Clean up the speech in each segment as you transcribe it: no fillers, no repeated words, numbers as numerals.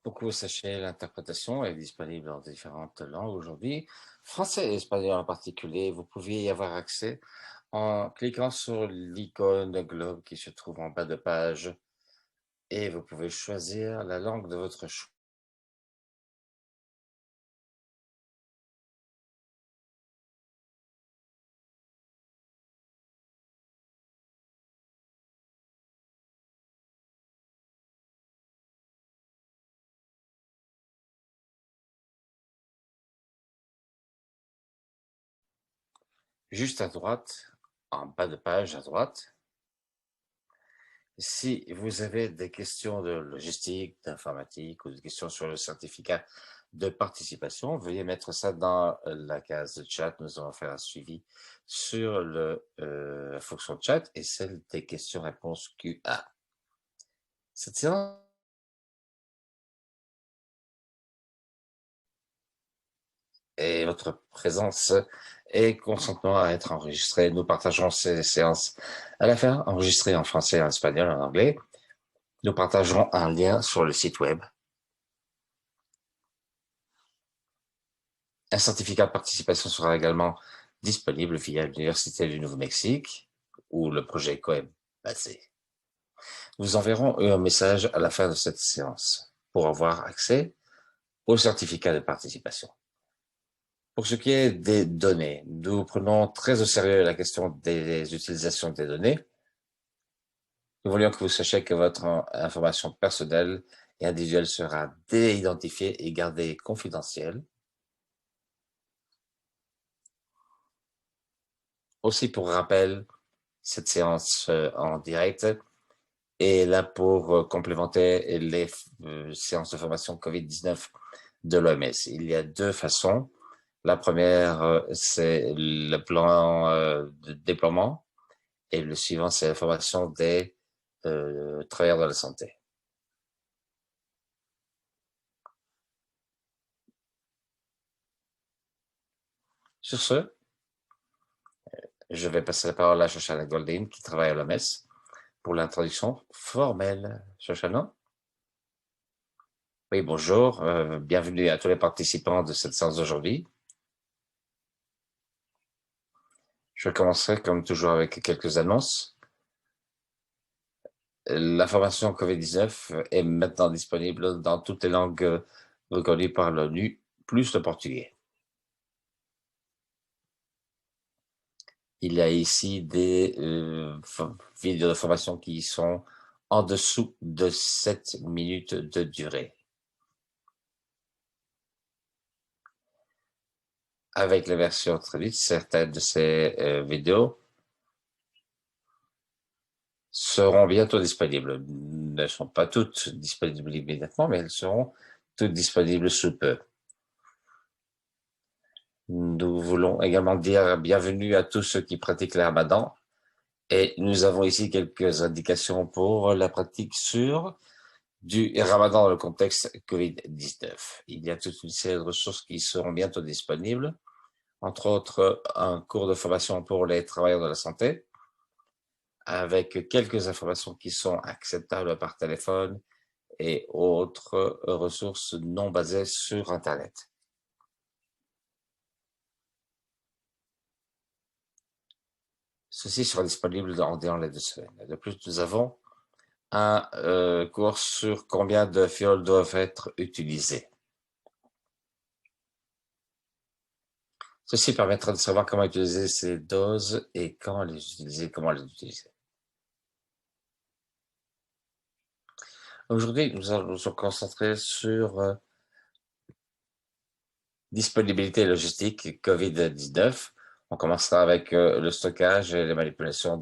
Pour que vous sachiez, l'interprétation est disponible en différentes langues aujourd'hui, français et espagnol en particulier. Vous pouvez y avoir accès en cliquant sur l'icône de globe qui se trouve en bas de page et vous pouvez choisir la langue de votre choix. Juste à droite, en bas de page à droite, si vous avez des questions de logistique, d'informatique ou des questions sur le certificat de participation, veuillez mettre ça dans la case de chat. Nous allons faire un suivi sur la fonction chat et celle des questions-réponses QA. Cette séance et votre présence et consentement à être enregistré. Nous partagerons ces séances à la fin, enregistrées en français, en espagnol, en anglais. Nous partagerons un lien sur le site web. Un certificat de participation sera également disponible via l'Université du Nouveau-Mexique ou le projet COEM basé. Nous enverrons un message à la fin de cette séance pour avoir accès au certificat de participation. Pour ce qui est des données, nous prenons très au sérieux la question des utilisations des données. Nous voulions que vous sachiez que votre information personnelle et individuelle sera déidentifiée et gardée confidentielle. Aussi, pour rappel, cette séance en direct est là pour complémenter les séances de formation COVID-19 de l'OMS. Il y a deux façons. La première, c'est le plan de déploiement et le suivant, c'est la formation des travailleurs de la santé. Sur ce, je vais passer la parole à Shoshana Goldin qui travaille à l'OMS pour l'introduction formelle. Shoshana? Oui, bonjour. Bienvenue à tous les participants de cette séance d'aujourd'hui. Je commencerai comme toujours avec quelques annonces. La formation COVID-19 est maintenant disponible dans toutes les langues reconnues par l'ONU, plus le portugais. Il y a ici des vidéos de formation qui sont en dessous de 7 minutes de durée. Avec la version traduite, certaines de ces vidéos seront bientôt disponibles. Ne sont pas toutes disponibles immédiatement, mais elles seront toutes disponibles sous peu. Nous voulons également dire bienvenue à tous ceux qui pratiquent le ramadan et nous avons ici quelques indications pour la pratique sur du ramadan dans le contexte COVID-19. Il y a toute une série de ressources qui seront bientôt disponibles, entre autres un cours de formation pour les travailleurs de la santé, avec quelques informations qui sont acceptables par téléphone et autres ressources non basées sur Internet. Ceci sera disponible dans les 2 semaines. De plus, nous avons un cours sur combien de fioles doivent être utilisées. Ceci permettra de savoir comment utiliser ces doses et quand les utiliser, comment les utiliser. Aujourd'hui, nous allons nous concentrer sur disponibilité logistique COVID-19. On commencera avec le stockage et les manipulations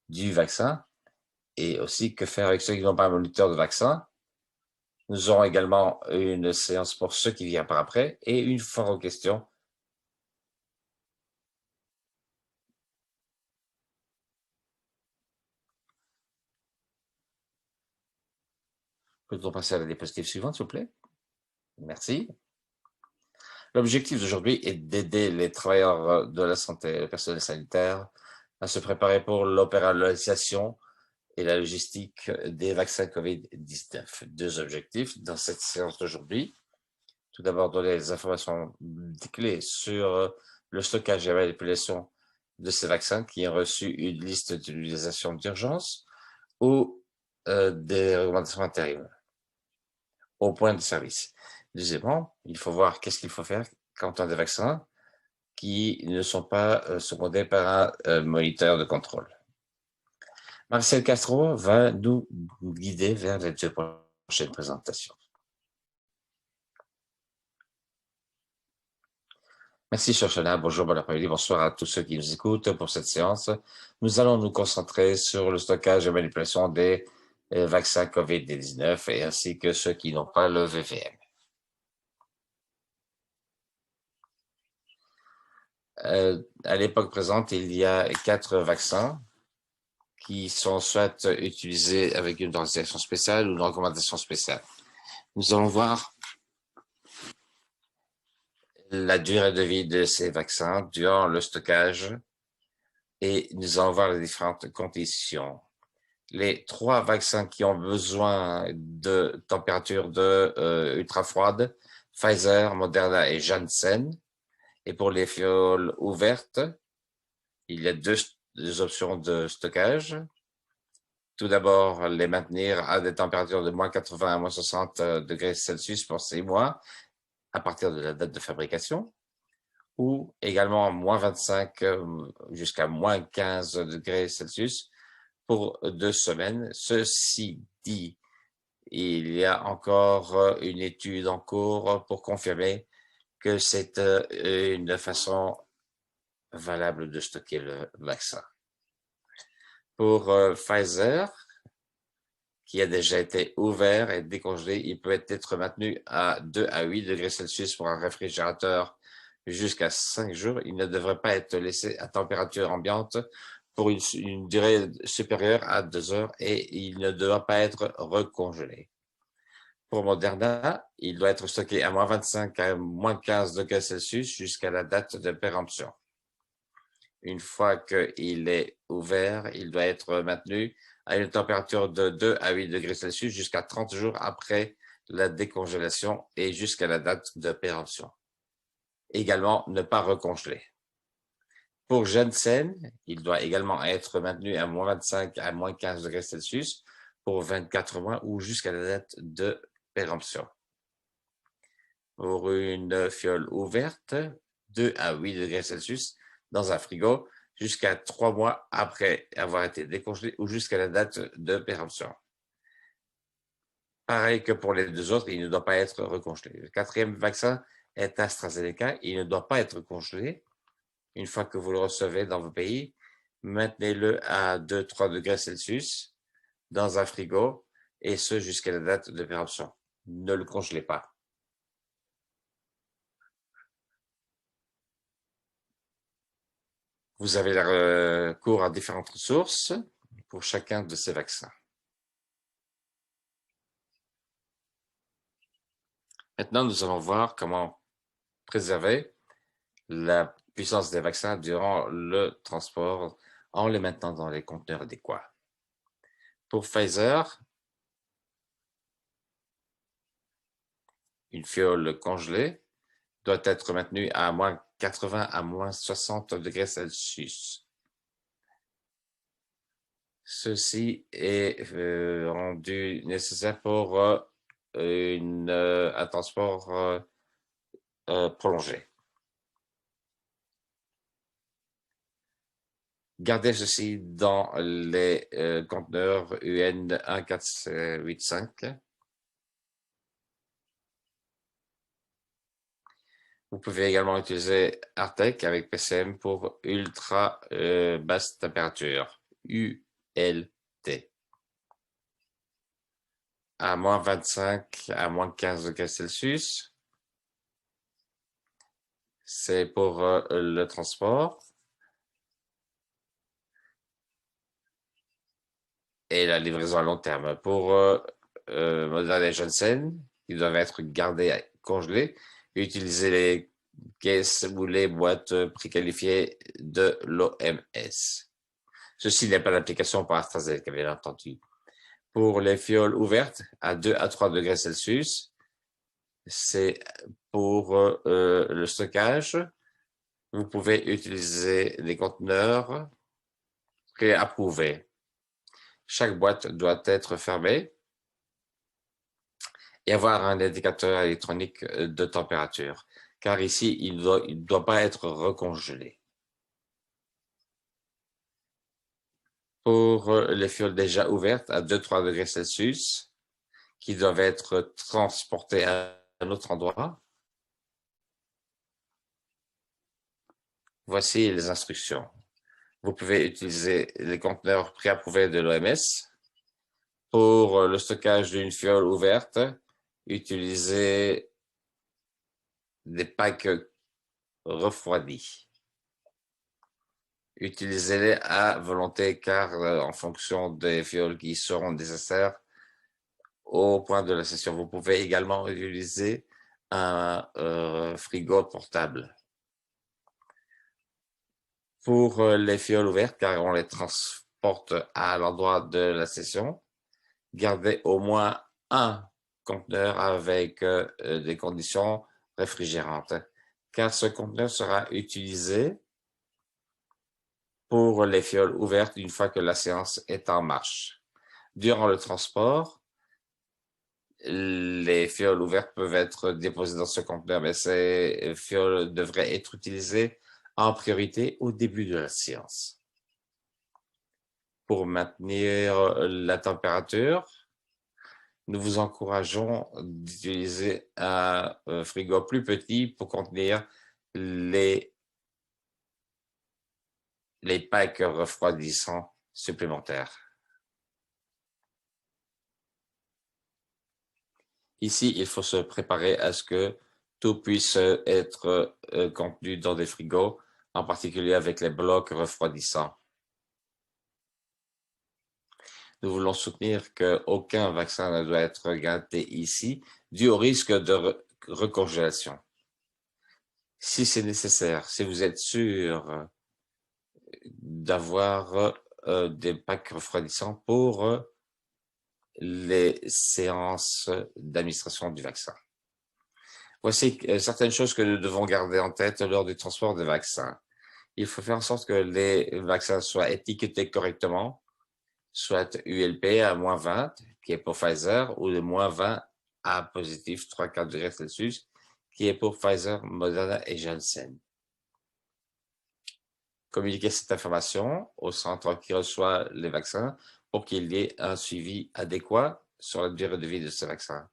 du vaccin et aussi que faire avec ceux qui n'ont pas un moniteur de vaccin. Nous aurons également une séance pour ceux qui viennent par après et une foire aux questions. Peut-on passer à la diapositive suivante, s'il vous plaît? Merci. L'objectif d'aujourd'hui est d'aider les travailleurs de la santé et le personnel sanitaire à se préparer pour l'opéralisation et la logistique des vaccins COVID-19. Deux objectifs dans cette séance d'aujourd'hui. Tout d'abord, donner des informations clés sur le stockage et la manipulation de ces vaccins qui ont reçu une liste d'utilisation d'urgence ou des recommandations intérimaires au point de service. Deuxièmement, il faut voir qu'est-ce qu'il faut faire quand on a des vaccins qui ne sont pas secondés par un moniteur de contrôle. Marcel Castro va nous guider vers les deux prochaines présentations. Merci Shoshana, bonjour, bon après-midi, bonsoir à tous ceux qui nous écoutent pour cette séance. Nous allons nous concentrer sur le stockage et manipulation des vaccins COVID-19 et ainsi que ceux qui n'ont pas le VVM. À l'époque présente, il y a 4 vaccins qui sont soit utilisés avec une autorisation spéciale ou une recommandation spéciale. Nous allons voir la durée de vie de ces vaccins durant le stockage et nous allons voir les différentes conditions. Les 3 vaccins qui ont besoin de température ultra froide, Pfizer, Moderna et Janssen. Et pour les fioles ouvertes, il y a deux options de stockage. Tout d'abord, les maintenir à des températures de moins 80 à moins 60 degrés Celsius pour 6 mois à partir de la date de fabrication, ou également moins 25 jusqu'à moins 15 degrés Celsius pour 2 semaines. Ceci dit, il y a encore une étude en cours pour confirmer que c'est une façon valable de stocker le vaccin. Pour Pfizer, qui a déjà été ouvert et décongelé, il peut être maintenu à 2 à 8 degrés Celsius pour un réfrigérateur jusqu'à 5 jours. Il ne devrait pas être laissé à température ambiante pour une durée supérieure à 2 heures et il ne doit pas être recongelé. Pour Moderna, il doit être stocké à moins 25 à moins 15 degrés Celsius jusqu'à la date de péremption. Une fois qu'il est ouvert, il doit être maintenu à une température de 2 à 8 degrés Celsius jusqu'à 30 jours après la décongélation et jusqu'à la date de péremption. Également, ne pas recongeler. Pour Janssen, il doit également être maintenu à moins 25 à moins 15 degrés Celsius pour 24 mois ou jusqu'à la date de péremption. Pour une fiole ouverte, 2 à 8 degrés Celsius dans un frigo jusqu'à 3 mois après avoir été décongelé ou jusqu'à la date de péremption. Pareil que pour les deux autres, il ne doit pas être recongelé. Le 4e vaccin est AstraZeneca. Il ne doit pas être congelé. Une fois que vous le recevez dans vos pays, maintenez-le à 2-3 degrés Celsius dans un frigo et ce jusqu'à la date de péremption. Ne le congelez pas. Vous avez recours à différentes sources pour chacun de ces vaccins. Maintenant, nous allons voir comment préserver la puissance des vaccins durant le transport en les maintenant dans les conteneurs adéquats. Pour Pfizer, une fiole congelée doit être maintenue à moins 80 à moins 60 degrés Celsius. Ceci est rendu nécessaire pour un transport prolongé. Gardez ceci dans les conteneurs UN 1485. Vous pouvez également utiliser Artec avec PCM pour ultra basse température, ULT. À moins 25 à moins 15 degrés Celsius. C'est pour le transport. Et la livraison à long terme. Pour Moderna et Janssen, ils doivent être gardés congelés et utiliser les caisses ou les boîtes préqualifiées de l'OMS. Ceci n'est pas d'application pour AstraZeneca, bien entendu. Pour les fioles ouvertes à 2 à 3 degrés Celsius, c'est pour le stockage. Vous pouvez utiliser des conteneurs préapprouvés. Chaque boîte doit être fermée et avoir un indicateur électronique de température, car ici, il ne doit pas être recongelé. Pour les fioles déjà ouvertes à 2-3 degrés Celsius, qui doivent être transportées à un autre endroit, voici les instructions. Vous pouvez utiliser les conteneurs préapprouvés de l'OMS. Pour le stockage d'une fiole ouverte, utilisez des packs refroidis. Utilisez-les à volonté car en fonction des fioles qui seront nécessaires au point de la session. Vous pouvez également utiliser un frigo portable. Pour les fioles ouvertes, car on les transporte à l'endroit de la session, gardez au moins un conteneur avec des conditions réfrigérantes, car ce conteneur sera utilisé pour les fioles ouvertes une fois que la séance est en marche. Durant le transport, les fioles ouvertes peuvent être déposées dans ce conteneur, mais ces fioles devraient être utilisées en priorité au début de la séance. Pour maintenir la température, nous vous encourageons d'utiliser un frigo plus petit pour contenir les packs refroidissants supplémentaires. Ici, il faut se préparer à ce que tout puisse être contenu dans des frigos, en particulier avec les blocs refroidissants. Nous voulons soutenir qu'aucun vaccin ne doit être gardé ici, dû au risque de recongélation. Si c'est nécessaire, si vous êtes sûr d'avoir des packs refroidissants pour les séances d'administration du vaccin. Voici certaines choses que nous devons garder en tête lors du transport des vaccins. Il faut faire en sorte que les vaccins soient étiquetés correctement, soit ULP à moins 20, qui est pour Pfizer, ou de moins 20 à positif 3-4 degrés Celsius, qui est pour Pfizer, Moderna et Janssen. Communiquer cette information au centre qui reçoit les vaccins pour qu'il y ait un suivi adéquat sur la durée de vie de ce vaccin.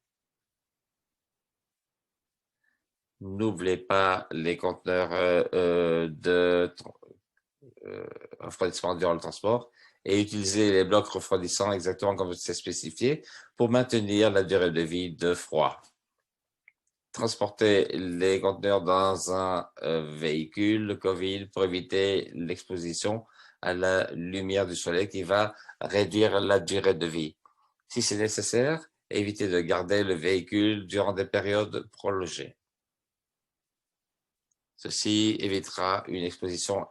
N'oubliez pas les conteneurs de refroidissement durant le transport et utilisez les blocs refroidissants exactement comme c'est spécifié pour maintenir la durée de vie de froid. Transportez les conteneurs dans un véhicule COVID pour éviter l'exposition à la lumière du soleil qui va réduire la durée de vie. Si c'est nécessaire, évitez de garder le véhicule durant des périodes prolongées. Ceci évitera une exposition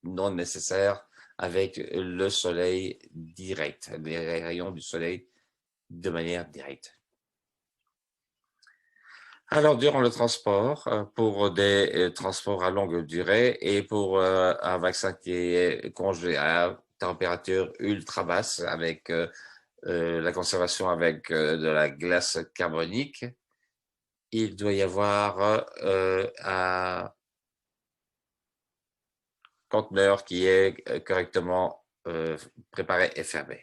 non nécessaire avec le soleil direct, les rayons du soleil de manière directe. Alors, durant le transport, pour des transports à longue durée et pour un vaccin qui est congelé à température ultra basse avec la conservation avec de la glace carbonique, il doit y avoir un conteneur qui est correctement préparé et fermé.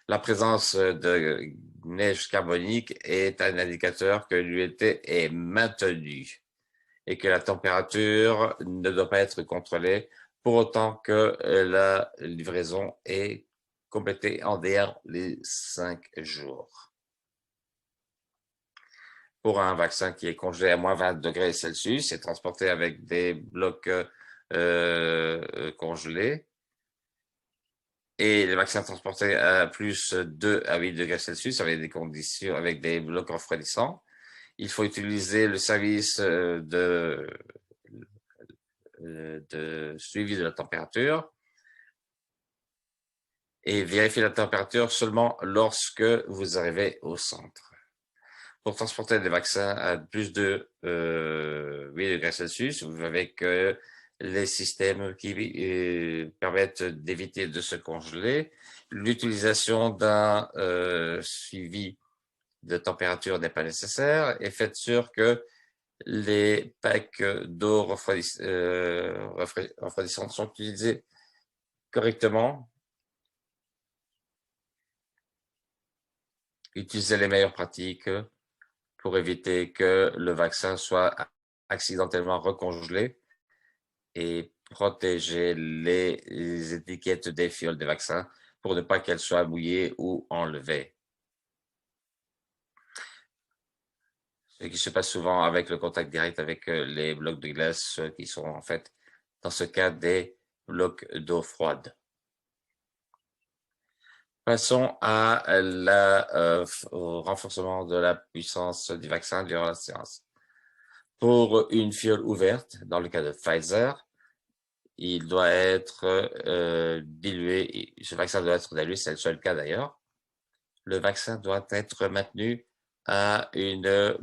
La présence de neige carbonique est un indicateur que l'humidité est maintenue et que la température ne doit pas être contrôlée pour autant que la livraison est complétée en dehors les 5 jours. Pour un vaccin qui est congelé à moins 20 degrés Celsius et transporté avec des blocs congelés, et les vaccins transportés à plus 2 à 8 degrés Celsius avec des conditions, avec des blocs refroidissants. Il faut utiliser le service de suivi de la température et vérifiez la température seulement lorsque vous arrivez au centre. Pour transporter des vaccins à plus de 8 degrés Celsius, avec les systèmes qui permettent d'éviter de se congeler, l'utilisation d'un suivi de température n'est pas nécessaire et faites sûr que les packs d'eau refroidissante sont utilisés correctement. Utilisez les meilleures pratiques pour éviter que le vaccin soit accidentellement recongelé et protéger les étiquettes des fioles de vaccins pour ne pas qu'elles soient mouillées ou enlevées. Ce qui se passe souvent avec le contact direct avec les blocs de glace qui sont en fait, dans ce cas, des blocs d'eau froide. Passons au renforcement de la puissance du vaccin durant la séance. Pour une fiole ouverte, dans le cas de Pfizer, il doit être dilué, ce vaccin doit être dilué, c'est le seul cas d'ailleurs. Le vaccin doit être maintenu à une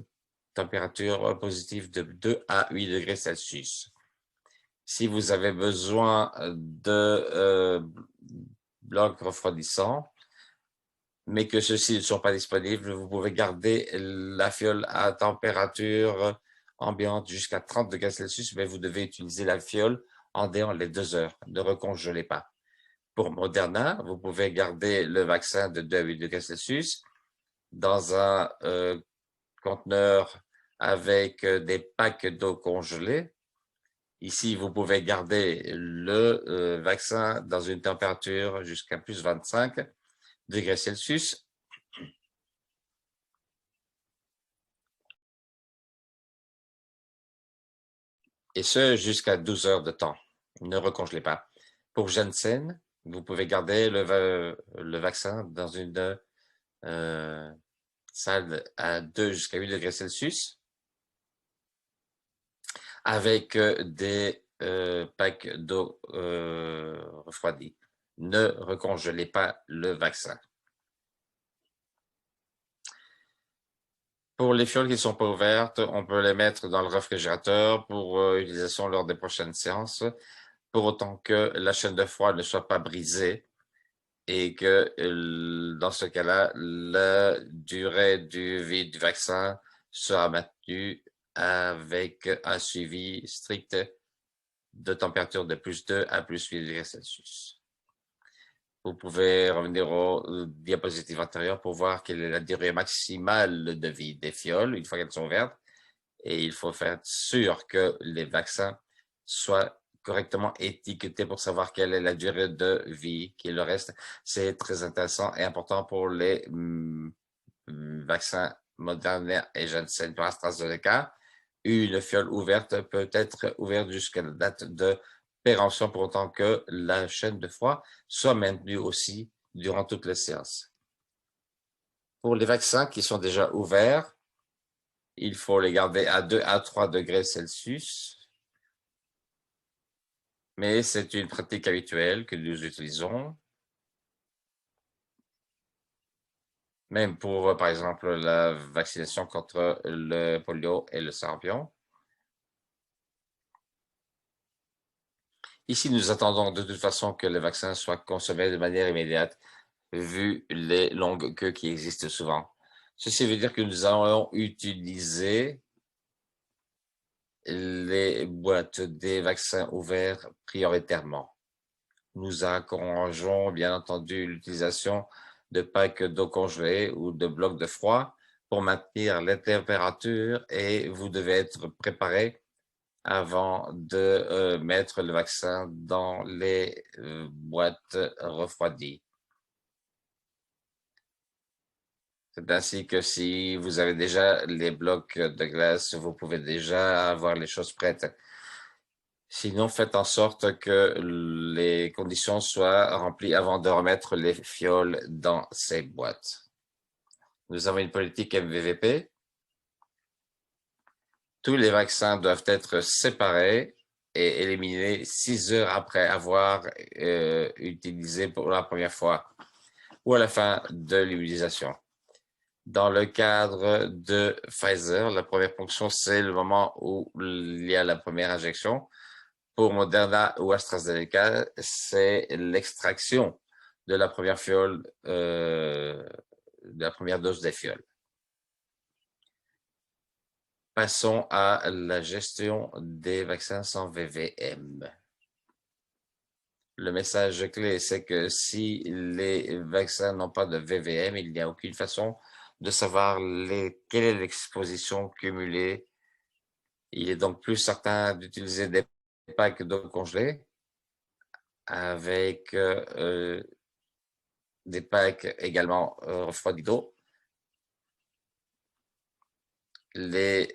température positive de 2 à 8 degrés Celsius. Si vous avez besoin de blocs refroidissants, mais que ceux-ci ne sont pas disponibles, vous pouvez garder la fiole à température ambiante jusqu'à 30 degrés Celsius, mais vous devez utiliser la fiole en dehors les 2 heures. Ne recongelez pas. Pour Moderna, vous pouvez garder le vaccin de 2 à 8 degrés Celsius dans un conteneur avec des packs d'eau congelée. Ici, vous pouvez garder le vaccin dans une température jusqu'à plus 25 degrés Celsius. Et ce, jusqu'à 12 heures de temps. Ne recongelez pas. Pour Janssen, vous pouvez garder le vaccin dans une salle à 2 jusqu'à 8 degrés Celsius avec des packs d'eau refroidie. Ne recongelez pas le vaccin. Pour les fioles qui ne sont pas ouvertes, on peut les mettre dans le réfrigérateur pour utilisation lors des prochaines séances, pour autant que la chaîne de froid ne soit pas brisée et que dans ce cas-là, la durée de vie du vaccin sera maintenue avec un suivi strict de température de plus 2 à plus 8 degrés Celsius. Vous pouvez revenir aux diapositives antérieures pour voir quelle est la durée maximale de vie des fioles une fois qu'elles sont ouvertes. Et il faut faire sûr que les vaccins soient correctement étiquetés pour savoir quelle est la durée de vie qui le reste. C'est très intéressant et important pour les vaccins Moderna et Janssen pour AstraZeneca. Une fiole ouverte peut être ouverte jusqu'à la date de péremption pour autant que la chaîne de froid soit maintenue aussi durant toute la séance. Pour les vaccins qui sont déjà ouverts, il faut les garder à 2 à 3 degrés Celsius, mais c'est une pratique habituelle que nous utilisons. Même pour, par exemple, la vaccination contre le polio et le sarampion. Ici, nous attendons de toute façon que les vaccins soient consommés de manière immédiate, vu les longues queues qui existent souvent. Ceci veut dire que nous allons utiliser les boîtes des vaccins ouverts prioritairement. Nous encourageons bien entendu l'utilisation de packs d'eau congelée ou de blocs de froid pour maintenir les températures et vous devez être préparé avant de mettre le vaccin dans les boîtes refroidies. C'est ainsi que si vous avez déjà les blocs de glace, vous pouvez déjà avoir les choses prêtes. Sinon, faites en sorte que les conditions soient remplies avant de remettre les fioles dans ces boîtes. Nous avons une politique MVVP. Tous les vaccins doivent être séparés est éliminé 6 heures après avoir utilisé pour la première fois ou à la fin de l'immunisation. Dans le cadre de Pfizer, la première ponction, c'est le moment où il y a la première injection. Pour Moderna ou AstraZeneca, c'est l'extraction de la première fiole, de la première dose des fioles. Passons à la gestion des vaccins sans VVM. Le message clé, c'est que si les vaccins n'ont pas de VVM, il n'y a aucune façon de savoir quelle est l'exposition cumulée. Il est donc plus certain d'utiliser des packs d'eau congelée avec des packs également refroidis d'eau. Les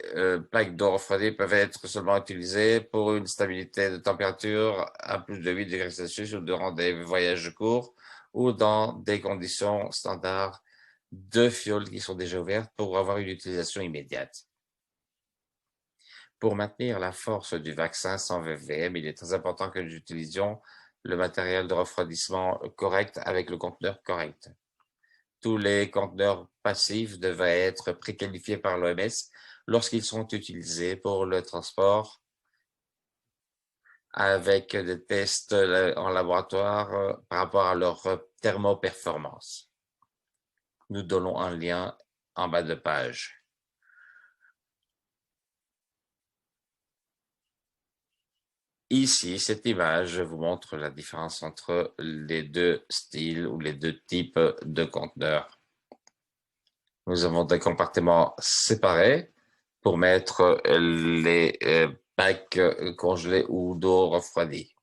packs d'eau refroidis peuvent être seulement utilisés pour une stabilité de température à plus de 8 degrés Celsius ou durant des voyages courts ou dans des conditions standards de fioles qui sont déjà ouvertes pour avoir une utilisation immédiate. Pour maintenir la force du vaccin sans VVM, il est très important que nous utilisions le matériel de refroidissement correct avec le conteneur correct. Tous les conteneurs passifs devraient être préqualifiés par l'OMS lorsqu'ils sont utilisés pour le transport avec des tests en laboratoire par rapport à leur thermoperformance. Nous donnons un lien en bas de page. Ici, cette image vous montre la différence entre les deux styles ou les deux types de conteneurs. Nous avons des compartiments séparés pour mettre les packs congelés ou d'eau refroidie.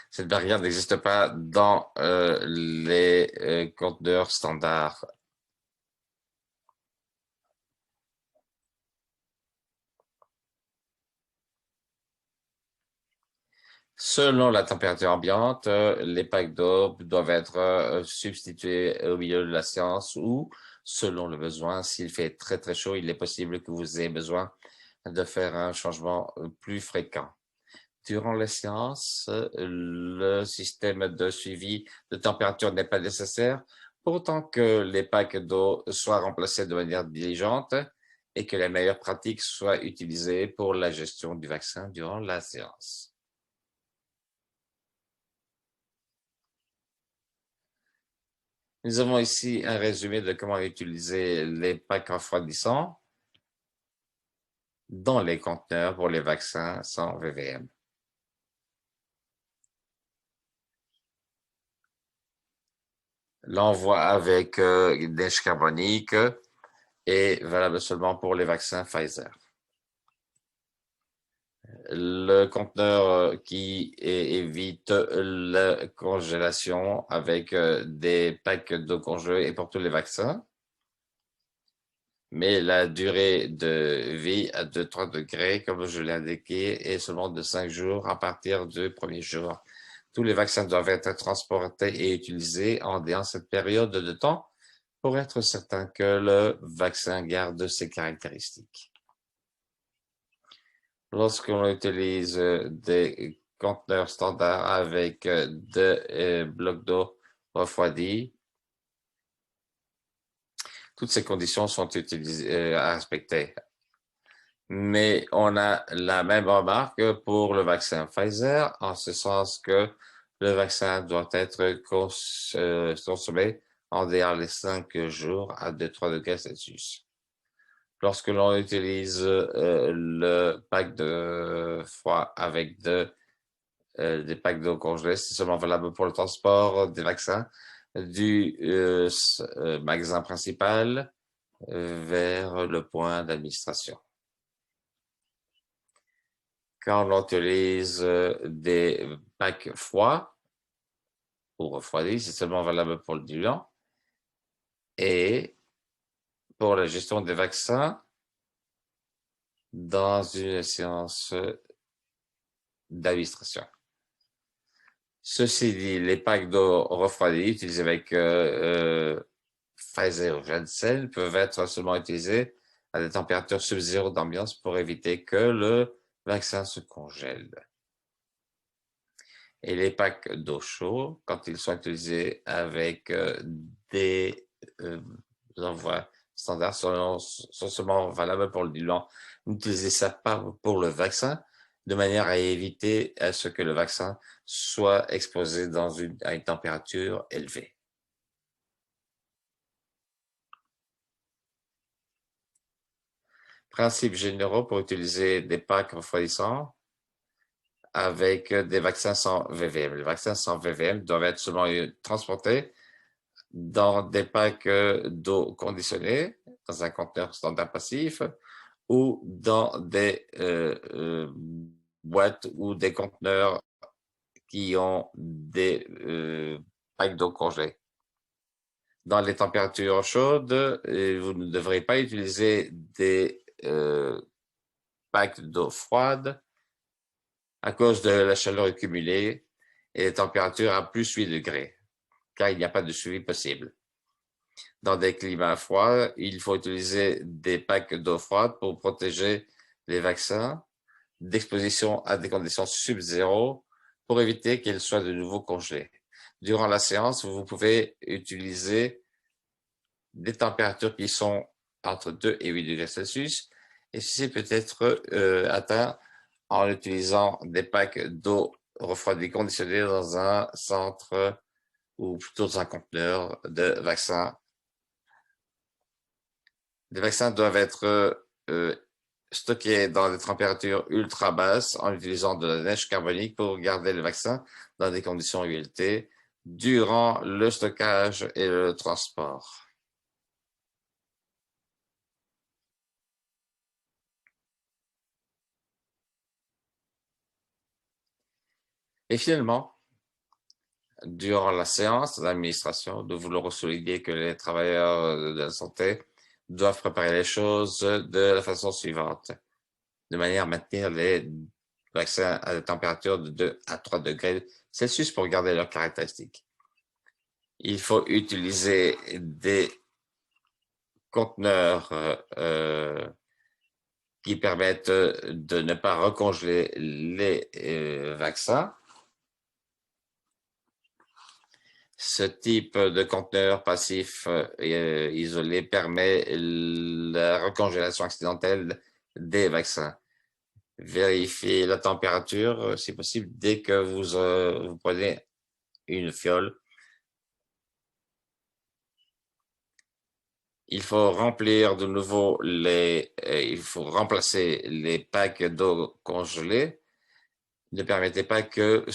Cette barrière n'existe pas dans les conteneurs standards. Selon la température ambiante, les packs d'eau doivent être substitués au milieu de la séance ou, selon le besoin, s'il fait très très chaud, il est possible que vous ayez besoin de faire un changement plus fréquent. Durant la séance, le système de suivi de température n'est pas nécessaire, pour autant que les packs d'eau soient remplacés de manière diligente et que les meilleures pratiques soient utilisées pour la gestion du vaccin durant la séance. Nous avons ici un résumé de comment utiliser les packs refroidissants dans les conteneurs pour les vaccins sans VVM. L'envoi avec neige carbonique est valable seulement pour les vaccins Pfizer. Le conteneur qui évite la congélation avec des packs d'eau congelée est pour tous les vaccins. Mais la durée de vie à 2-3 degrés, comme je l'ai indiqué, est seulement de 5 jours à partir du premier jour. Tous les vaccins doivent être transportés et utilisés en cette période de temps pour être certain que le vaccin garde ses caractéristiques. Lorsqu'on utilise des conteneurs standards avec des blocs d'eau refroidis, toutes ces conditions sont à respecter. Mais on a la même remarque pour le vaccin Pfizer, en ce sens que le vaccin doit être consommé en dehors des 5 jours à 2-3 degrés Celsius. Lorsque l'on utilise le pack de froid avec des packs d'eau congelée, c'est seulement valable pour le transport des vaccins du magasin principal vers le point d'administration. Quand on utilise des packs froids ou refroidis, c'est seulement valable pour le diluant. Et pour la gestion des vaccins, dans une séance d'administration. Ceci dit, les packs d'eau refroidis utilisés avec Pfizer ou Janssen peuvent être seulement utilisés à des températures sub-zéro d'ambiance pour éviter que le vaccin se congèle. Et les packs d'eau chaude, quand ils sont utilisés avec des envois standards, sont seulement valables pour le diluant. N'utilisez ça pas pour le vaccin, de manière à éviter à ce que le vaccin soit exposé à une température élevée. Principes généraux pour utiliser des packs refroidissants avec des vaccins sans VVM. Les vaccins sans VVM doivent être seulement transportés dans des packs d'eau conditionnée, dans un conteneur standard passif, ou dans des boîtes ou des conteneurs qui ont des packs d'eau congelée. Dans les températures chaudes, vous ne devrez pas utiliser des packs d'eau froide à cause de la chaleur accumulée et les températures à plus 8 degrés, car il n'y a pas de suivi possible. Dans des climats froids, il faut utiliser des packs d'eau froide pour protéger les vaccins d'exposition à des conditions sub-zéro pour éviter qu'ils soient de nouveau congelés. Durant la séance, vous pouvez utiliser des températures qui sont entre 2 et 8 degrés Celsius, et ceci peut être atteint en utilisant des packs d'eau refroidie conditionnée dans un centre ou plutôt dans un conteneur de vaccins. Les vaccins doivent être stockés dans des températures ultra basses en utilisant de la neige carbonique pour garder le vaccin dans des conditions ULT durant le stockage et le transport. Et finalement, durant la séance d'administration, nous voulons souligner que les travailleurs de la santé doivent préparer les choses de la façon suivante, de manière à maintenir les vaccins à des températures de 2 à 3 degrés Celsius pour garder leurs caractéristiques. Il faut utiliser des conteneurs qui permettent de ne pas recongeler les vaccins. Ce type de conteneur passif isolé permet la recongélation accidentelle des vaccins. Vérifiez la température, si possible, dès que vous prenez une fiole. Il faut remplir de nouveau il faut remplacer les packs d'eau congelée. Ne permettez pas que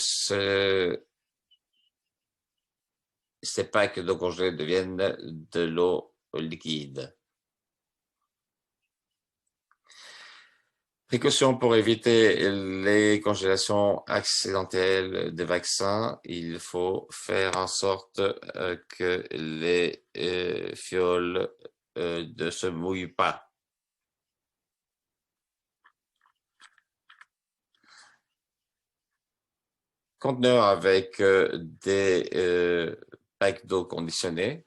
ces packs d'eau congelée deviennent de l'eau liquide. Précaution pour éviter les congélations accidentelles des vaccins. Il faut faire en sorte que les fioles ne se mouillent pas. Conteneur avec des packs d'eau conditionnés.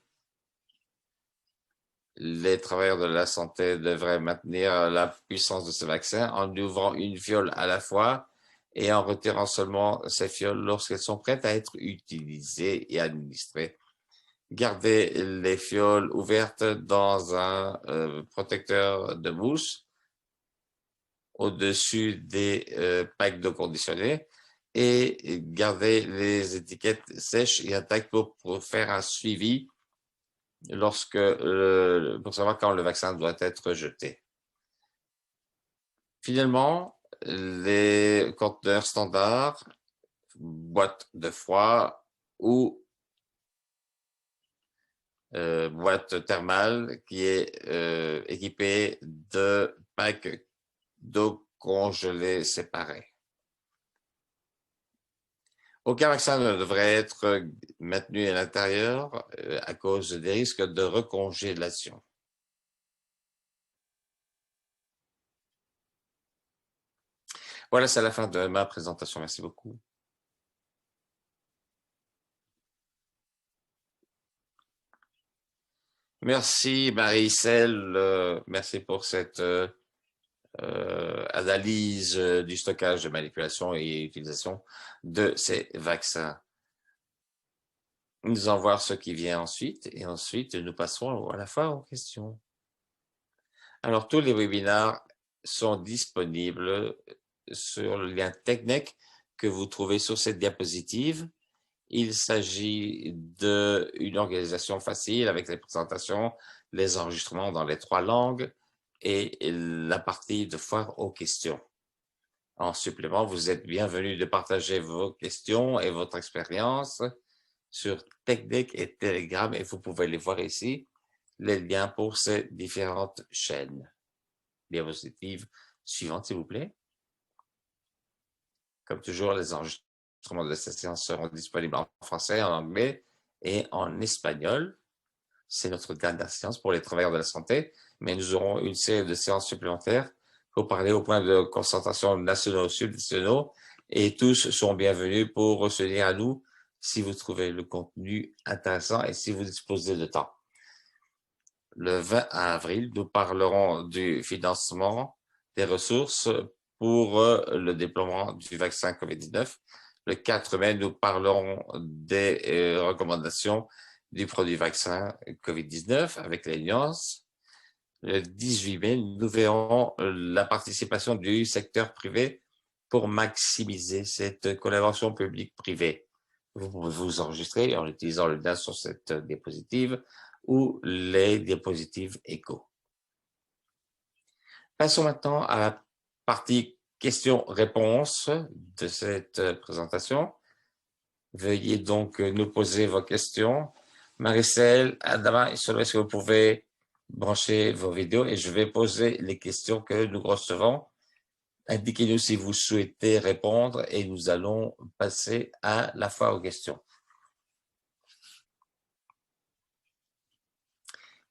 Les travailleurs de la santé devraient maintenir la puissance de ce vaccin en ouvrant une fiole à la fois et en retirant seulement ces fioles lorsqu'elles sont prêtes à être utilisées et administrées. Gardez les fioles ouvertes dans un protecteur de mousse au-dessus des packs d'eau conditionnés et gardez les étiquettes sèches et intactes pour faire un suivi pour savoir quand le vaccin doit être jeté. Finalement, les conteneurs standards, boîte de froid ou boîte thermale qui est équipée de packs d'eau congelée séparés. Aucun vaccin ne devrait être maintenu à l'intérieur à cause des risques de recongélation. Voilà, c'est la fin de ma présentation. Merci beaucoup. Merci Marie-Celle, merci pour cette analyse du stockage, de manipulation et utilisation de ces vaccins. Nous allons voir ce qui vient ensuite et ensuite nous passerons à la fin aux questions. Alors tous les webinaires sont disponibles sur le lien technique que vous trouvez sur cette diapositive. Il s'agit d'une organisation facile avec les présentations, les enregistrements dans les 3 langues et la partie de foire aux questions. En supplément, vous êtes bienvenus de partager vos questions et votre expérience sur Technic et Telegram et vous pouvez les voir ici, les liens pour ces différentes chaînes. Diapositive suivante, s'il vous plaît. Comme toujours, les enregistrements de cette séance seront disponibles en français, en anglais et en espagnol. C'est notre dernière séance pour les travailleurs de la santé, mais nous aurons une série de séances supplémentaires pour parler au point de concentration nationaux, subnationaux, et tous sont bienvenus pour se lire à nous si vous trouvez le contenu intéressant et si vous disposez de temps. Le 20 avril, nous parlerons du financement des ressources pour le déploiement du vaccin COVID-19. Le 4 mai, nous parlerons des recommandations du produit vaccin COVID-19 avec les nuances. Le 18 mai, nous verrons la participation du secteur privé pour maximiser cette collaboration publique-privée. Vous pouvez vous enregistrer en utilisant le lien sur cette diapositive ou les diapositives écho. Passons maintenant à la partie questions-réponses de cette présentation. Veuillez donc nous poser vos questions. Marie-Celle, Adama, est-ce que vous pouvez brancher vos vidéos et je vais poser les questions que nous recevons. Indiquez-nous si vous souhaitez répondre et nous allons passer à la fois aux questions.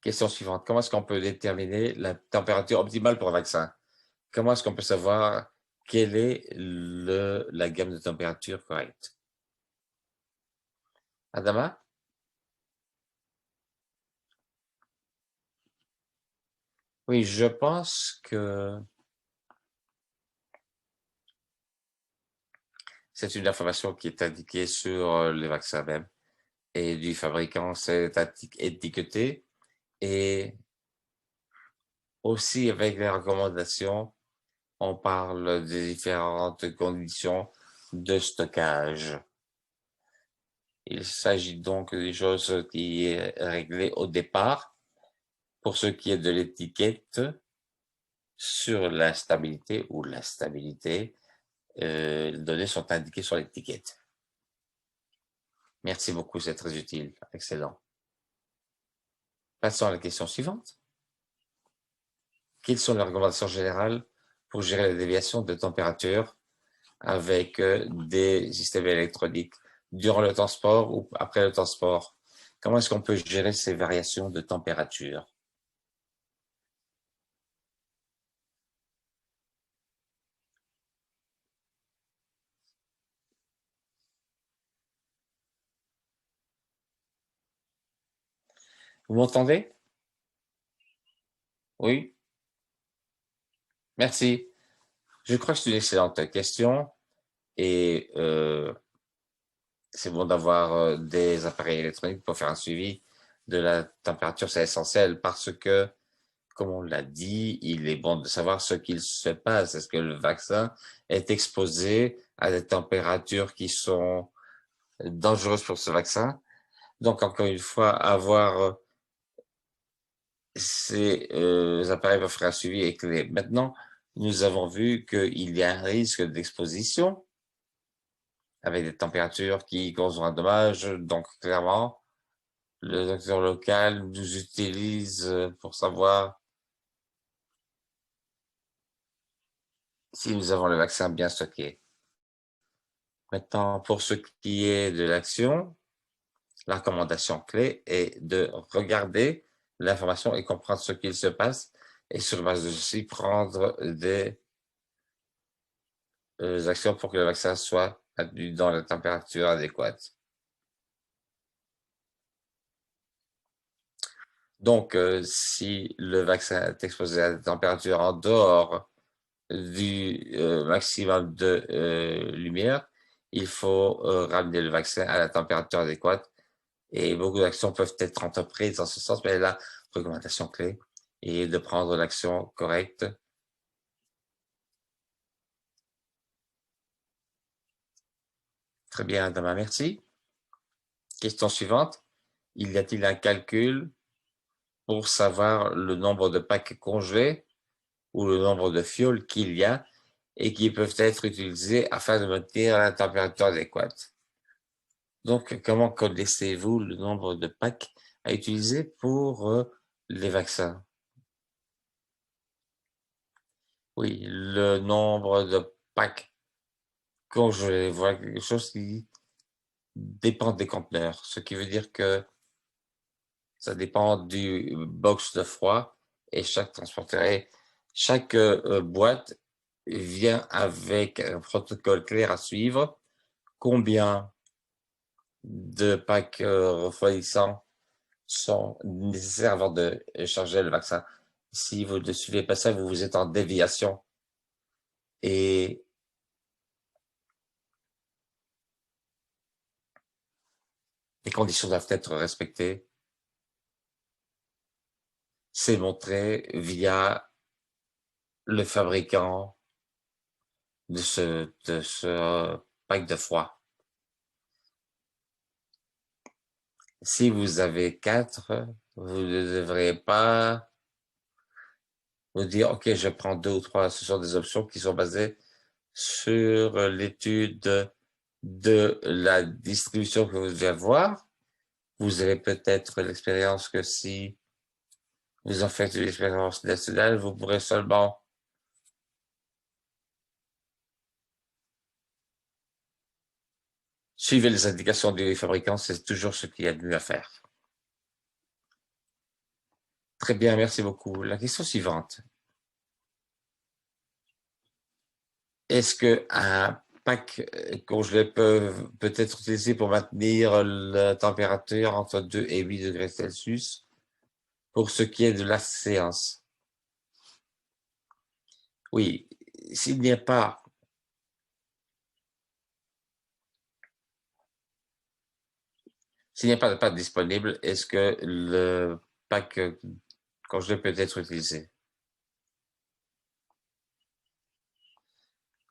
Question suivante. Comment est-ce qu'on peut déterminer la température optimale pour un vaccin? Comment est-ce qu'on peut savoir quelle est la gamme de température correcte? Adama? Oui, je pense que c'est une information qui est indiquée sur les vaccins même et du fabricant, c'est étiqueté et aussi avec les recommandations, on parle des différentes conditions de stockage. Il s'agit donc des choses qui est réglées au départ. Pour ce qui est de l'étiquette, sur la stabilité ou l'instabilité, les données sont indiquées sur l'étiquette. Merci beaucoup, c'est très utile. Excellent. Passons à la question suivante. Quelles sont les recommandations générales pour gérer la déviation de température avec des systèmes électroniques durant le transport ou après le transport? Comment est-ce qu'on peut gérer ces variations de température? Vous m'entendez? Oui? Merci. Je crois que c'est une excellente question et c'est bon d'avoir des appareils électroniques pour faire un suivi de la température, c'est essentiel parce que, comme on l'a dit, il est bon de savoir ce qu'il se passe. Est-ce que le vaccin est exposé à des températures qui sont dangereuses pour ce vaccin? Donc, encore une fois, avoir ces appareils pour faire un suivi est clé. Maintenant, nous avons vu qu'il y a un risque d'exposition avec des températures qui causent un dommage. Donc, clairement, le docteur local nous utilise pour savoir si nous avons le vaccin bien stocké. Maintenant, pour ce qui est de l'action, la recommandation clé est de regarder l'information et comprendre ce qu'il se passe et sur base de ceci, prendre des actions pour que le vaccin soit maintenu dans la température adéquate. Donc, si le vaccin est exposé à des températures en dehors du maximum de lumière, il faut ramener le vaccin à la température adéquate. Et beaucoup d'actions peuvent être entreprises dans ce sens, mais la recommandation clé est de prendre l'action correcte. Très bien, Adama, merci. Question suivante. Y a-t-il un calcul pour savoir le nombre de packs congelés ou le nombre de fioles qu'il y a et qui peuvent être utilisés afin de maintenir la température adéquate? Donc, comment connaissez-vous le nombre de packs à utiliser pour les vaccins? Oui, le nombre de packs congelés, voilà quelque chose qui dépend des conteneurs, ce qui veut dire que ça dépend du box de froid et chaque boîte vient avec un protocole clair à suivre. Combien de packs refroidissants sont nécessaires avant de charger le vaccin? Si vous ne suivez pas ça, vous êtes en déviation. Et les conditions doivent être respectées. C'est montré via le fabricant de ce pack de froid. Si vous avez 4, vous ne devrez pas vous dire, OK, je prends 2 ou 3. Ce sont des options qui sont basées sur l'étude de la distribution que vous devez avoir. Vous avez peut-être l'expérience que si vous en faites une expérience nationale, vous pourrez seulement suivre les indications du fabricant. C'est toujours ce qu'il y a de mieux à faire. Très bien, merci beaucoup. La question suivante. Est-ce qu'un pack congelé peut être utilisé pour maintenir la température entre 2 et 8 degrés Celsius pour ce qui est de la séance? Oui, s'il n'y a pas de pâte disponible, est-ce que le pack congelé peut être utilisé?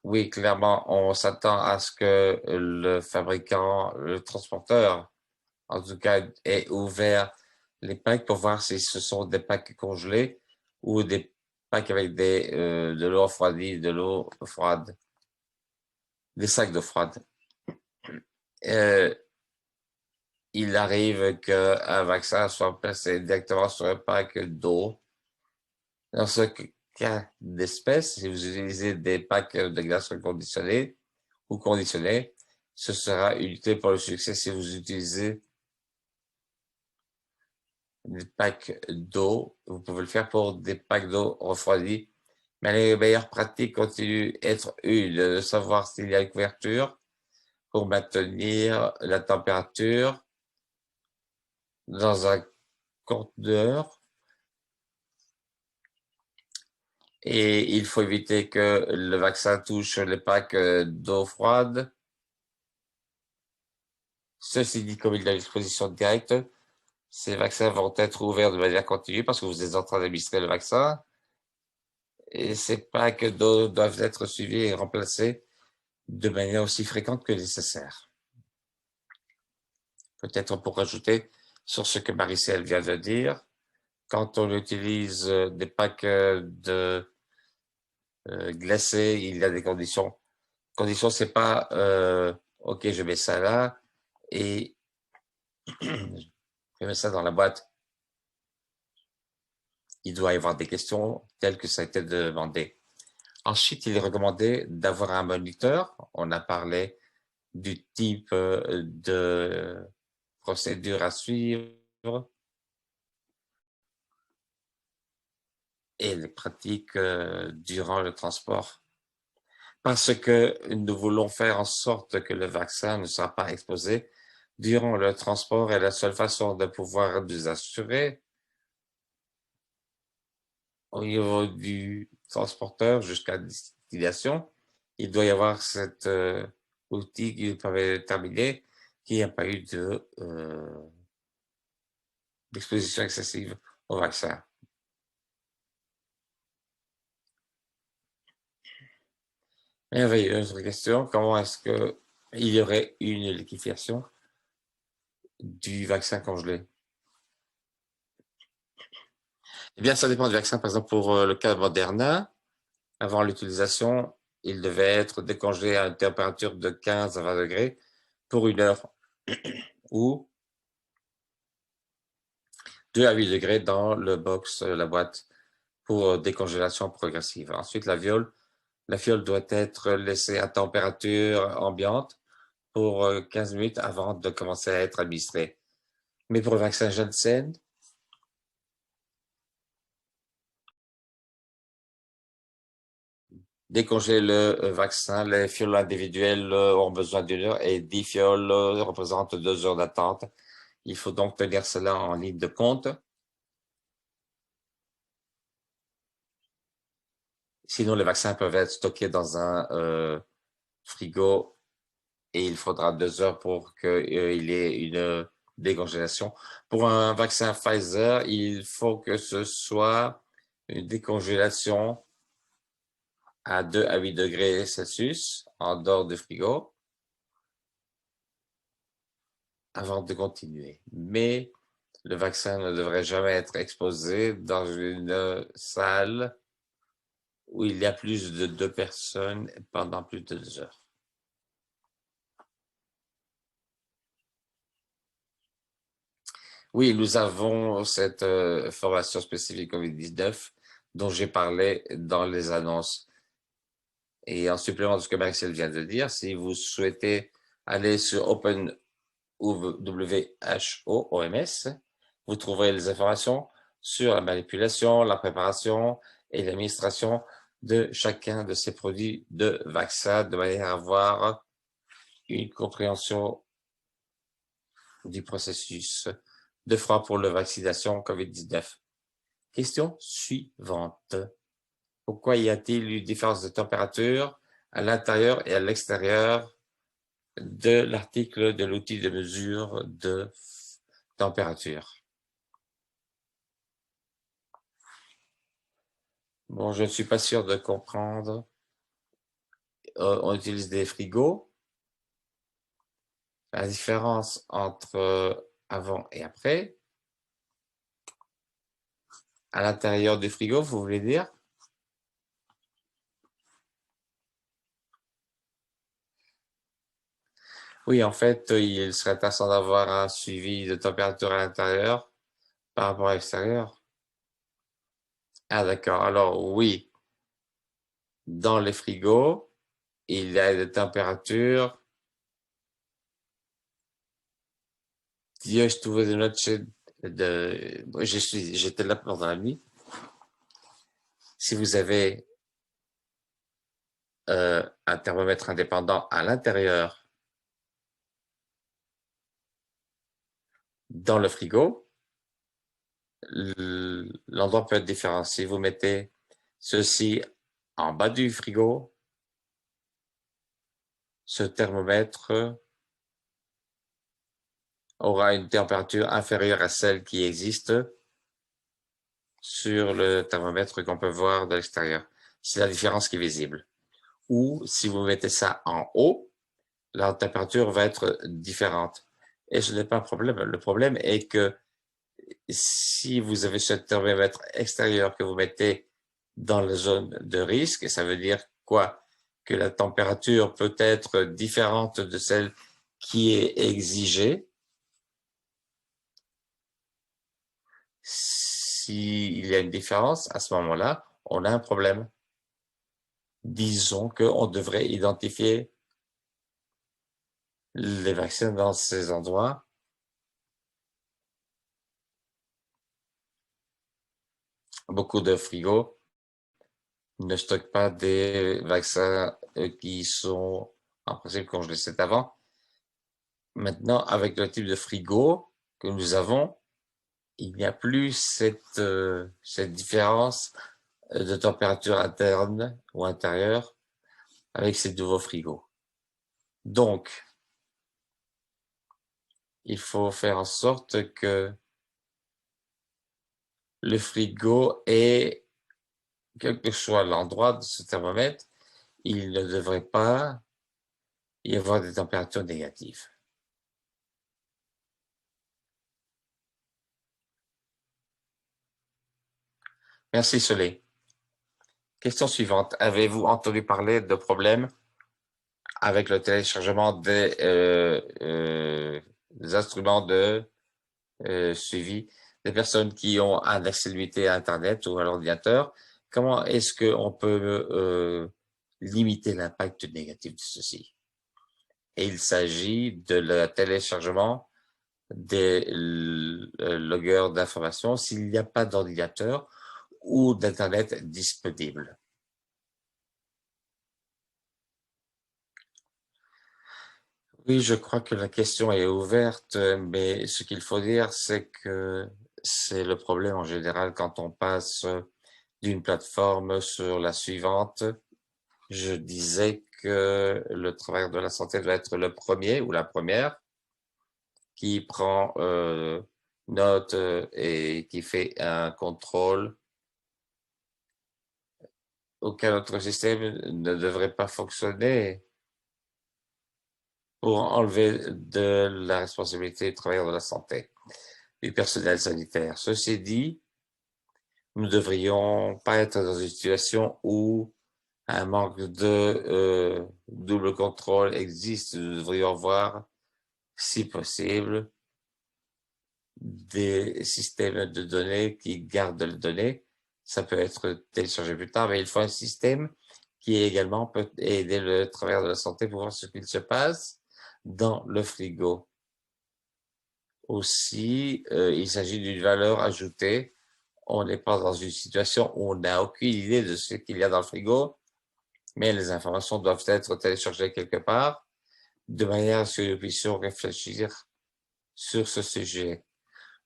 Oui, clairement, on s'attend à ce que le fabricant, le transporteur, en tout cas, ait ouvert les packs pour voir si ce sont des packs congelés ou des packs avec de l'eau refroidie, de l'eau froide, des sacs d'eau froide. Euh, il arrive qu'un vaccin soit placé directement sur un pack d'eau. Dans ce cas d'espèce, si vous utilisez des packs de glace reconditionnés ou conditionnés, ce sera utile pour le succès si vous utilisez des packs d'eau. Vous pouvez le faire pour des packs d'eau refroidis. Mais les meilleures pratiques continuent d'être une, de savoir s'il y a une couverture pour maintenir la température dans un conteneur. Et il faut éviter que le vaccin touche les packs d'eau froide. Ceci dit, comme il y a l'exposition directe, ces vaccins vont être ouverts de manière continue parce que vous êtes en train d'administrer le vaccin. Et ces packs d'eau doivent être suivis et remplacés de manière aussi fréquente que nécessaire. Peut-être pour rajouter sur ce que Maricel vient de dire, quand on utilise des packs de glacés, il y a des conditions. Conditions, c'est pas OK, je mets ça là et je mets ça dans la boîte. Il doit y avoir des questions telles que ça a été demandé. Ensuite, il est recommandé d'avoir un moniteur. On a parlé du type de procédure à suivre et les pratiques durant le transport. Parce que nous voulons faire en sorte que le vaccin ne soit pas exposé durant le transport et la seule façon de pouvoir nous assurer au niveau du transporteur jusqu'à destination, il doit y avoir cet outil qui permet de déterminer qu'il n'y a pas eu d'exposition excessive au vaccin. Merveilleuse question. Comment est-ce qu'il y aurait une liquéfaction du vaccin congelé? Eh bien, ça dépend du vaccin. Par exemple, pour le cas de Moderna, avant l'utilisation, il devait être décongelé à une température de 15 à 20 degrés pour 1 heure ou 2 à 8 degrés dans le box, la boîte, pour décongélation progressive. Ensuite, la fiole doit être laissée à température ambiante pour 15 minutes avant de commencer à être administrée. Mais pour le vaccin Janssen, décongeler le vaccin, les fioles individuelles ont besoin d'1 heure et 10 fioles représentent 2 heures d'attente. Il faut donc tenir cela en ligne de compte. Sinon, les vaccins peuvent être stockés dans un frigo et il faudra 2 heures pour qu'il y ait une décongélation. Pour un vaccin Pfizer, il faut que ce soit une décongélation à 2 à 8 degrés Celsius en dehors du frigo avant de continuer. Mais le vaccin ne devrait jamais être exposé dans une salle où il y a plus de 2 personnes pendant plus de 2 heures. Oui, nous avons cette formation spécifique COVID-19 dont j'ai parlé dans les annonces. Et en supplément de ce que Marie-Celle vient de dire, si vous souhaitez aller sur Open WHO, OMS, vous trouverez les informations sur la manipulation, la préparation et l'administration de chacun de ces produits de vaccin de manière à avoir une compréhension du processus de froid pour la vaccination COVID-19. Question suivante. Pourquoi y a-t-il une différence de température à l'intérieur et à l'extérieur de l'article de l'outil de mesure de température? Bon, je ne suis pas sûr de comprendre. On utilise des frigos. La différence entre avant et après. À l'intérieur du frigo, vous voulez dire? Oui, en fait, il serait intéressant d'avoir un suivi de température à l'intérieur par rapport à l'extérieur. Ah, d'accord. Alors, oui, dans les frigos, il y a des températures. Dieu, je trouvais des notes j'étais là pendant la nuit. Si vous avez un thermomètre indépendant à l'intérieur dans le frigo, l'endroit peut être différent. Si vous mettez ceci en bas du frigo, ce thermomètre aura une température inférieure à celle qui existe sur le thermomètre qu'on peut voir de l'extérieur. C'est la différence qui est visible. Ou si vous mettez ça en haut, la température va être différente. Et ce n'est pas un problème. Le problème est que si vous avez ce thermomètre extérieur que vous mettez dans la zone de risque, ça veut dire quoi? Que la température peut être différente de celle qui est exigée. S'il y a une différence, à ce moment-là, on a un problème. Disons qu'on devrait identifier les vaccins dans ces endroits. Beaucoup de frigos ne stockent pas des vaccins qui sont en principe congelés. C'est avant. Maintenant, avec le type de frigo que nous avons, il n'y a plus cette différence de température interne ou intérieure avec ces nouveaux frigos. Donc, il faut faire en sorte que le frigo ait, quel que soit l'endroit de ce thermomètre, il ne devrait pas y avoir des températures négatives. Merci Soleil. Question suivante. Avez-vous entendu parler de problèmes avec le téléchargement des instruments de suivi des personnes qui ont un accès limité à Internet ou à l'ordinateur? Comment est-ce qu'on peut limiter l'impact négatif de ceci? Et il s'agit de le téléchargement des loggeurs d'informations s'il n'y a pas d'ordinateur ou d'Internet disponible. Oui, je crois que la question est ouverte, mais ce qu'il faut dire, c'est que c'est le problème en général quand on passe d'une plateforme sur la suivante. Je disais que le travailleur de la santé doit être le premier ou la première qui prend note et qui fait un contrôle. Aucun autre système ne devrait pas fonctionner pour enlever de la responsabilité du travailleur de la santé, du personnel sanitaire. Ceci dit, nous ne devrions pas être dans une situation où un manque de double contrôle existe. Nous devrions voir, si possible, des systèmes de données qui gardent les données. Ça peut être téléchargé plus tard, mais il faut un système qui également peut aider le travailleur de la santé pour voir ce qu'il se passe dans le frigo. Aussi, il s'agit d'une valeur ajoutée. On n'est pas dans une situation où on n'a aucune idée de ce qu'il y a dans le frigo, mais les informations doivent être téléchargées quelque part, de manière à ce que nous puissions réfléchir sur ce sujet.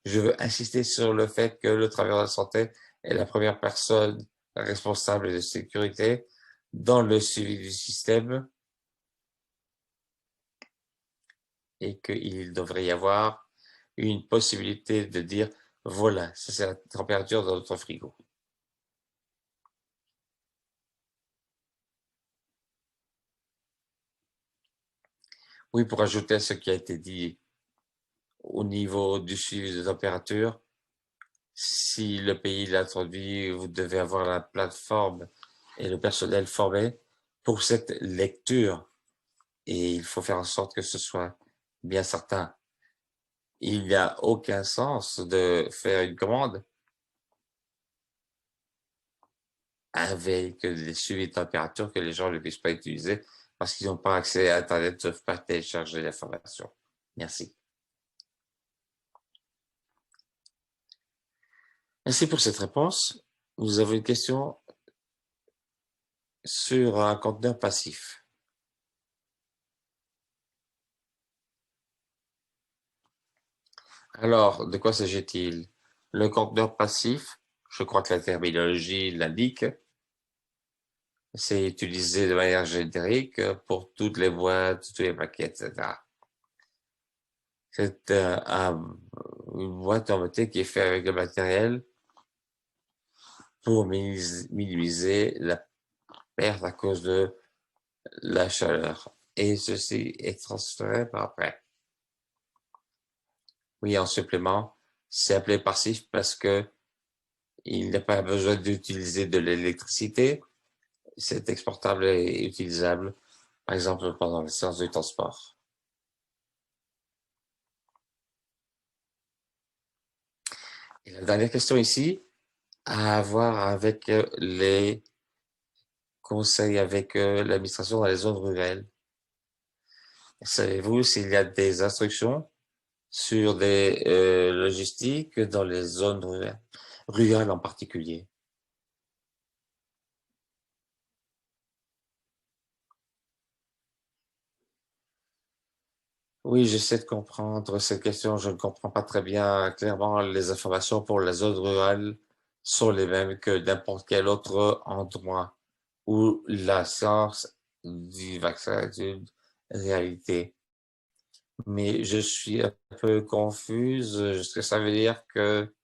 Je veux insister sur le fait que le travailleur de la santé est la première personne responsable de sécurité dans le suivi du système et qu'il devrait y avoir une possibilité de dire voilà, ça c'est la température de notre frigo. Oui, pour ajouter à ce qui a été dit au niveau du suivi de température, si le pays l'introduit, vous devez avoir la plateforme et le personnel formé pour cette lecture. Et il faut faire en sorte que ce soit bien certain. Il n'y a aucun sens de faire une commande avec des suivis de température que les gens ne puissent pas utiliser parce qu'ils n'ont pas accès à Internet, ne peuvent pas télécharger l'information. Merci. Merci pour cette réponse. Nous avons une question sur un conteneur passif. Alors, de quoi s'agit-il? Le conteneur passif, je crois que la terminologie l'indique, c'est utilisé de manière générique pour toutes les boîtes, tous les paquets, etc. C'est une boîte en beauté qui est faite avec le matériel pour minimiser la perte à cause de la chaleur. Et ceci est transféré par après. Oui, en supplément, c'est appelé passif parce que il n'a pas besoin d'utiliser de l'électricité. C'est exportable et utilisable, par exemple, pendant les séances de transport. Et la dernière question ici, à voir avec les conseils avec l'administration dans les zones rurales. Savez-vous s'il y a des instructions sur des logistiques dans les zones rurales en particulier? Oui, j'essaie de comprendre cette question. Je ne comprends pas très bien clairement les informations pour la zone rurale sont les mêmes que n'importe quel autre endroit où la science du vaccin est une réalité. Mais je suis un peu confuse. Est-ce que ça veut dire que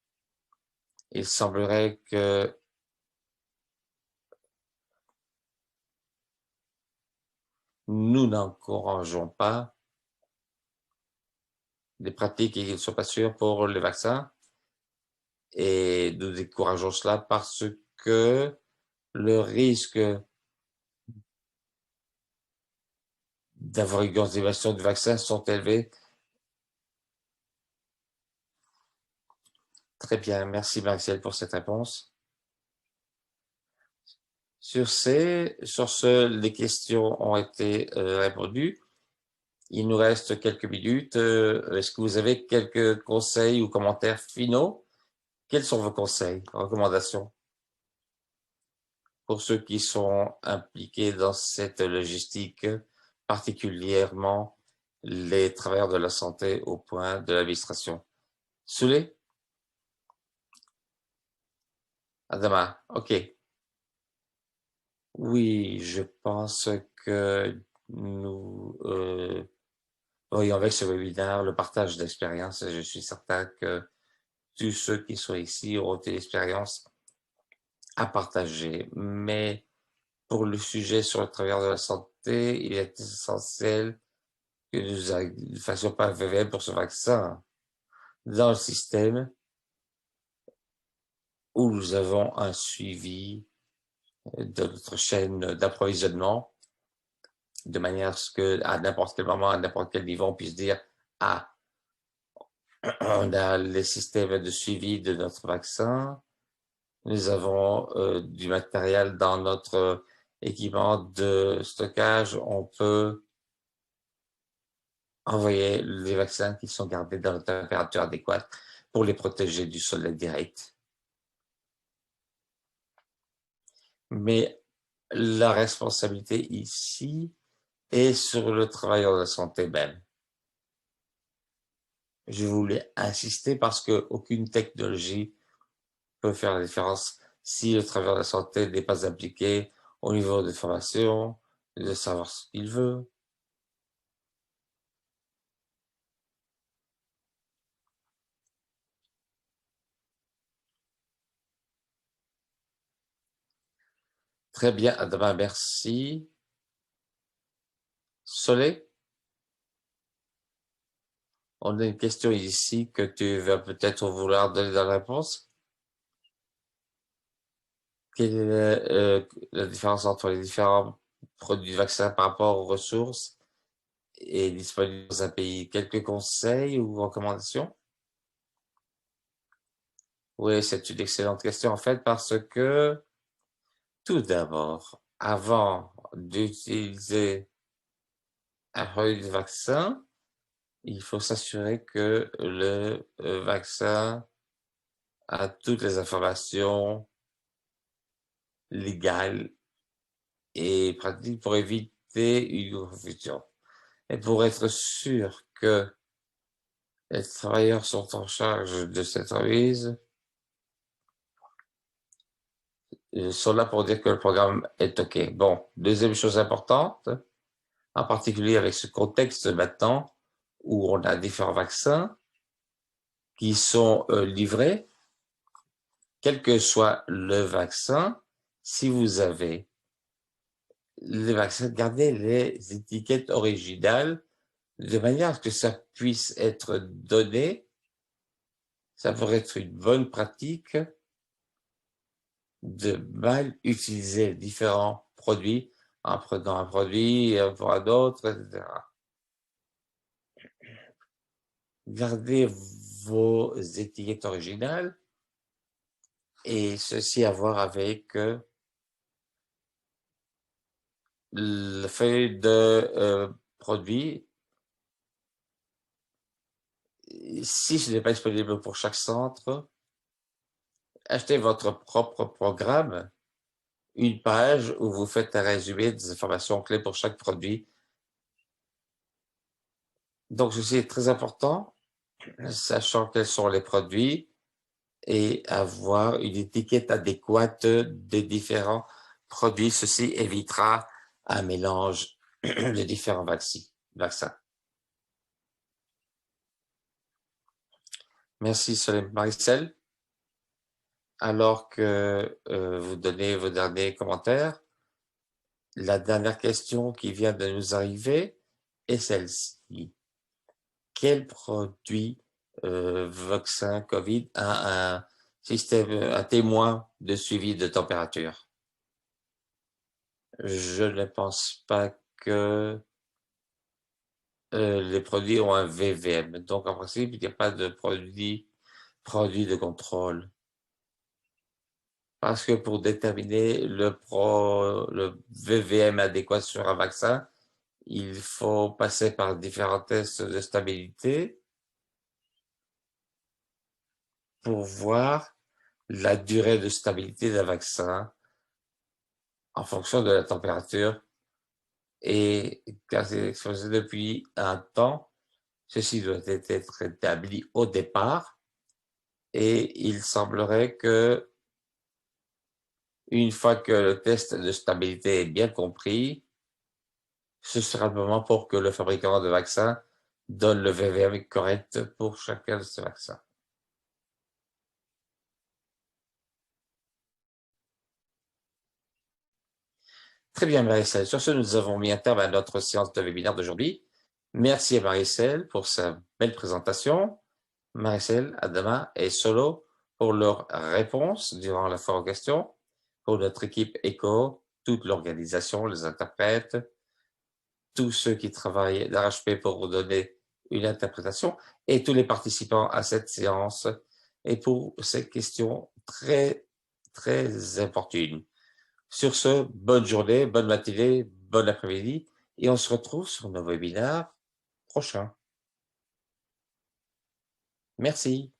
il semblerait que nous n'encourageons pas des pratiques qui ne sont pas sûres pour les vaccins et nous décourageons cela parce que le risque d'avoir une consommation de vaccins sont élevés. Très bien, merci Marcel pour cette réponse. Sur ce, les questions ont été répondues. Il nous reste quelques minutes. Est-ce que vous avez quelques conseils ou commentaires finaux? Quels sont vos conseils, recommandations pour ceux qui sont impliqués dans cette logistique, particulièrement les travailleurs de la santé au point de l'administration? Soulé? Adama, ok. Oui, je pense que nous voyons avec ce webinaire le partage d'expérience et je suis certain que tous ceux qui sont ici auront une expérience à partager. Mais pour le sujet sur le travailleur de la santé, il est essentiel que nous ne fassions pas un VVM pour ce vaccin dans le système où nous avons un suivi de notre chaîne d'approvisionnement de manière à ce que à n'importe quel moment, à n'importe quel niveau, on puisse dire ah, on a les systèmes de suivi de notre vaccin, nous avons du matériel dans notre équipement de stockage, on peut envoyer les vaccins qui sont gardés dans la température adéquate pour les protéger du soleil direct. Mais la responsabilité ici est sur le travailleur de la santé même. Je voulais insister parce qu'aucune technologie peut faire la différence si le travailleur de la santé n'est pas impliqué au niveau de formation, de savoir ce qu'il veut. Très bien, Adama, merci. Soleil, on a une question ici que tu vas peut-être vouloir donner la réponse. Quelle est la différence entre les différents produits vaccins par rapport aux ressources et disponibles dans un pays? Quelques conseils ou recommandations? Oui, c'est une excellente question en fait parce que tout d'abord, avant d'utiliser un produit de vaccin, il faut s'assurer que le vaccin a toutes les informations légales et pratiques pour éviter une confusion. Et pour être sûr que les travailleurs sont en charge de cette remise, ils sont là pour dire que le programme est OK. Bon, deuxième chose importante, en particulier avec ce contexte maintenant où on a différents vaccins qui sont livrés, quel que soit le vaccin, si vous avez les vaccins, gardez les étiquettes originales de manière à ce que ça puisse être donné. Ça pourrait être une bonne pratique de mal utiliser différents produits en prenant un produit pour un autre, etc. Gardez vos étiquettes originales et ceci à voir avec le fait de produit. Si ce n'est pas disponible pour chaque centre, achetez votre propre programme, une page où vous faites un résumé des informations clés pour chaque produit. Donc, ceci est très important, sachant quels sont les produits et avoir une étiquette adéquate des différents produits. Ceci évitera un mélange de différents vaccins. Merci, Solène Maricel. Alors que vous donnez vos derniers commentaires, la dernière question qui vient de nous arriver est celle-ci. Quel produit vaccin COVID a un système, un témoin de suivi de température? Je ne pense pas que les produits ont un VVM. Donc, en principe, il n'y a pas de produit de contrôle. Parce que pour déterminer le VVM adéquat sur un vaccin, il faut passer par différents tests de stabilité pour voir la durée de stabilité d'un vaccin en fonction de la température. Et car c'est exposé depuis un temps, ceci doit être établi au départ. Et il semblerait que une fois que le test de stabilité est bien compris, ce sera le moment pour que le fabricant de vaccin donne le VVM correct pour chacun de ces vaccins. Très bien, Marie-Celle. Sur ce, nous avons mis un terme à notre séance de webinaire d'aujourd'hui. Merci à Marie-Celle pour sa belle présentation. Marie-Celle, Adama et Solo pour leurs réponses durant la foire aux questions. Pour notre équipe ECHO, toute l'organisation, les interprètes, tous ceux qui travaillent d'arrache-pied pour vous donner une interprétation et tous les participants à cette séance et pour ces questions très, très importunes. Sur ce, bonne journée, bonne matinée, bon après-midi et on se retrouve sur nos webinaires prochains. Merci.